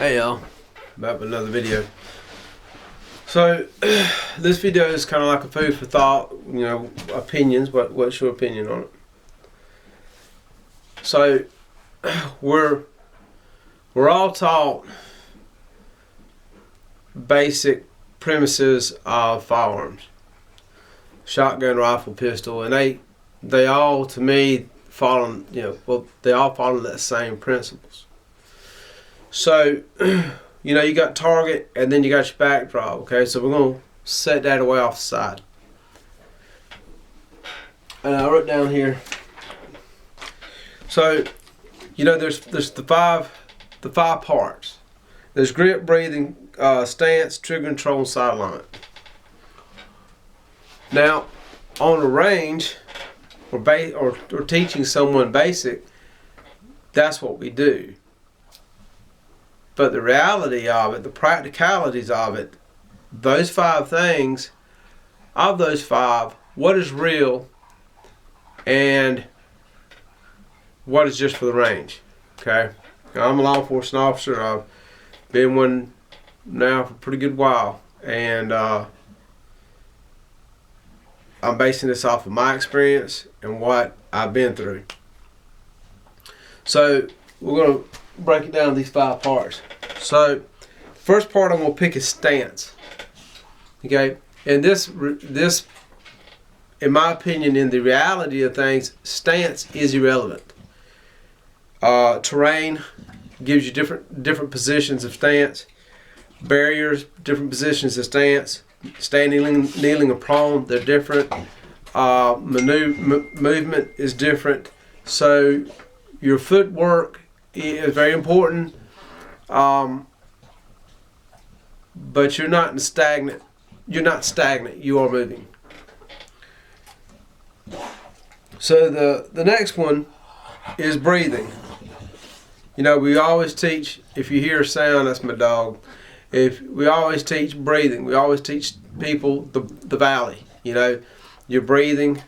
Hey y'all, back with another video. So this video is kind of like a food for thought, opinions. What's your opinion on it? So we're all taught basic premises of firearms, shotgun, rifle, pistol, and they all, to me, follow they all follow that same principles. So, you got target and then you got your backdrop, okay? So we're going to set that away off the side. And I wrote down here. So, there's the five parts. There's grip, breathing, stance, trigger control, and sideline. Now, on the range, or teaching someone basic, that's what we do. But the reality of it, the practicalities of it, those five things, of those five, what is real and what is just for the range, okay? Now, I'm a law enforcement officer. I've been one now for a pretty good while, and I'm basing this off of my experience and what I've been through. So we're going to break it down to these five parts. So first part I'm going to pick is stance. Okay, and this, in my opinion, in the reality of things, stance is irrelevant. Terrain gives you different positions of stance. Barriers, different positions of stance. Standing, kneeling, or prone, they're different. Movement is different. So your footwork is very important, but you're not stagnant. You're not stagnant. You are moving. So the next one is breathing. We always teach. If you hear a sound, that's my dog. We always teach breathing. We always teach people the valley. You're breathing.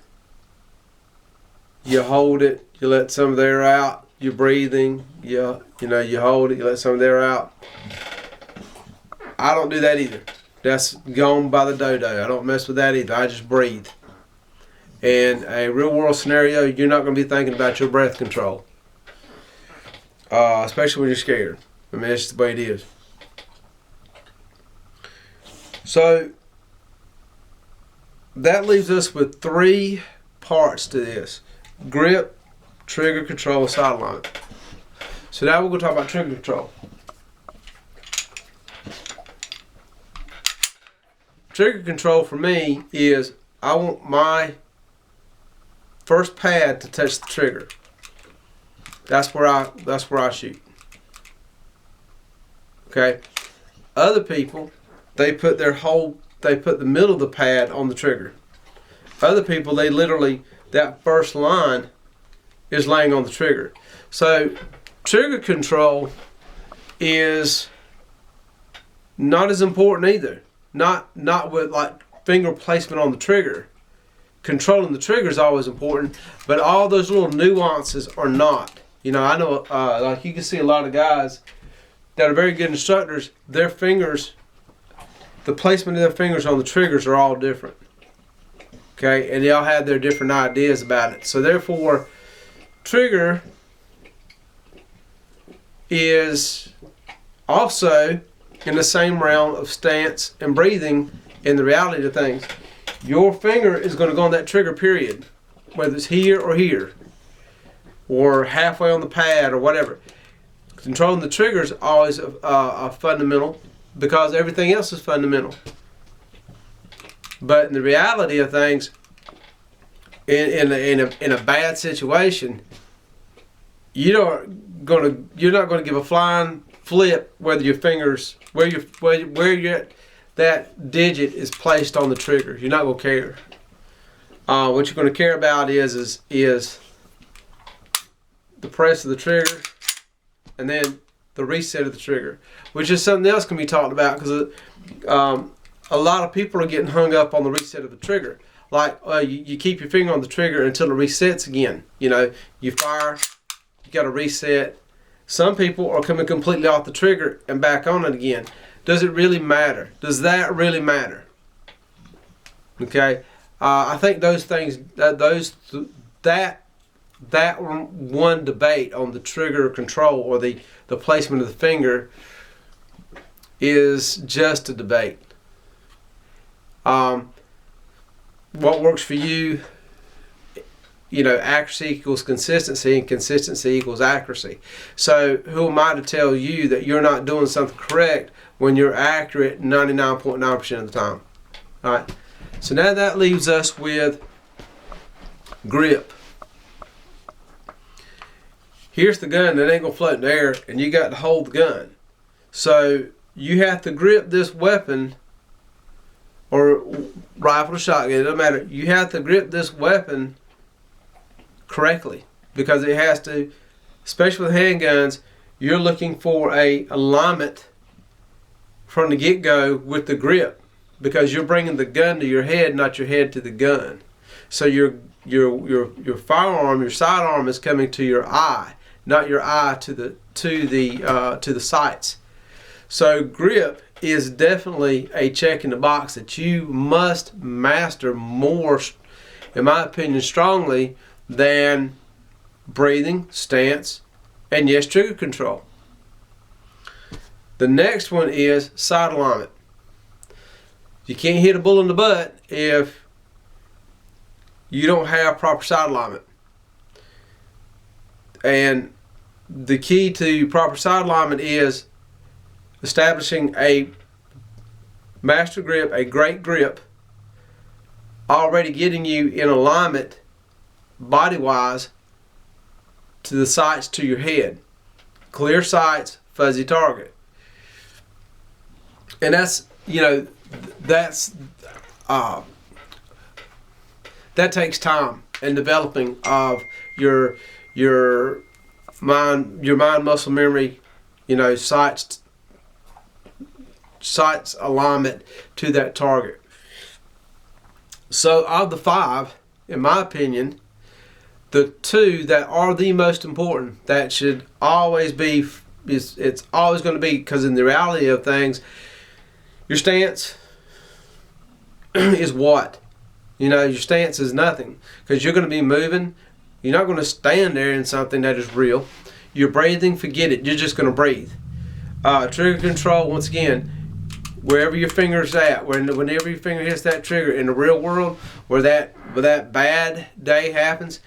You hold it. You let some of the air out. You're breathing, you hold it, you let some of the air out. I don't do that either. That's gone by the dodo. I don't mess with that either. I just breathe. In a real world scenario, you're not going to be thinking about your breath control, especially when you're scared. I mean, that's just the way it is. So that leaves us with three parts to this: grip, trigger control, sideline. So now we're going to talk about trigger control. Trigger control for me is I want my first pad to touch the trigger. That's where I shoot. Okay. Other people, they put the middle of the pad on the trigger. Other people, they literally, that first line is laying on the trigger. So trigger control is not as important either. Not with like finger placement on the trigger. Controlling the trigger is always important, but all those little nuances are not. I know like you can see a lot of guys that are very good instructors, their fingers, the placement of their fingers on the triggers are all different. Okay, and they all have their different ideas about it. So therefore, trigger is also in the same realm of stance and breathing in the reality of things. Your finger is going to go on that trigger, period, whether it's here or halfway on the pad or whatever. Controlling the trigger is always a fundamental, because everything else is fundamental. But in the reality of things, in a bad situation, you're not going to give a flying flip whether your fingers where that digit is placed on the trigger. You're not going to care. What you're going to care about is the press of the trigger and then the reset of the trigger, which is something else can be talked about, because a lot of people are getting hung up on the reset of the trigger. Like you keep your finger on the trigger until it resets again. You fire, you got to reset, Some people are coming completely off the trigger and back on it again. Does it really matter? Does that really matter? Okay, I think those things, that one debate on the trigger control or the placement of the finger is just a debate. What works for you? Accuracy equals consistency, and consistency equals accuracy. So who am I to tell you that you're not doing something correct when you're accurate 99.9% of the time? All right. So now that leaves us with grip. Here's the gun that ain't gonna float in the air, and you got to hold the gun. So you have to grip this weapon, or rifle or shotgun, it doesn't matter. You have to grip this weapon correctly, because it has to, especially with handguns, you're looking for a alignment from the get-go with the grip, because you're bringing the gun to your head, not your head to the gun. So your firearm, your sidearm is coming to your eye, not your eye to the sights. So grip is definitely a check in the box that you must master more, in my opinion, strongly than breathing, stance, and yes, trigger control. The next one is sight alignment. You can't hit a bull in the butt if you don't have proper sight alignment. And the key to proper sight alignment is establishing a master grip, a great grip, already getting you in alignment body-wise to the sights to your head. Clear sights, fuzzy target. And that takes time in developing of your mind muscle memory, sights alignment to that target. So of the 5, in my opinion, the 2 that are the most important, that should always be, it's always going to be, because in the reality of things, your stance is what? Your stance is nothing, because you're going to be moving. You're not going to stand there in something that is real. You're breathing, forget it. You're just going to breathe. Trigger control, once again, wherever your finger's at, whenever your finger hits that trigger in the real world, where that bad day happens,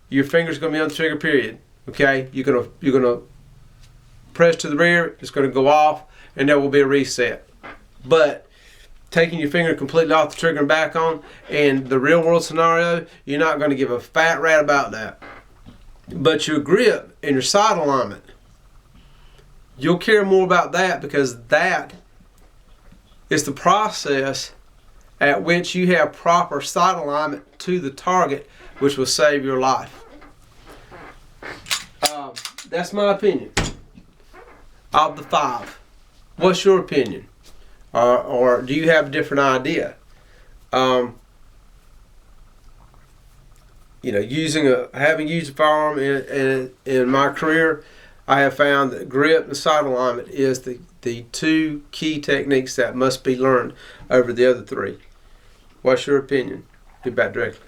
your finger's going to be on the trigger, period. Okay? You're gonna press to the rear, it's going to go off, and there will be a reset. But taking your finger completely off the trigger and back on, in the real world scenario, you're not going to give a fat rat about that. But your grip and your sight alignment, you'll care more about that, because that is the process at which you have proper sight alignment to the target, which will save your life. That's my opinion of the 5. What's your opinion? Or do you have a different idea? Having used a firearm in my career, I have found that grip and sight alignment is the 2 key techniques that must be learned over the other 3. What's your opinion? Be back directly.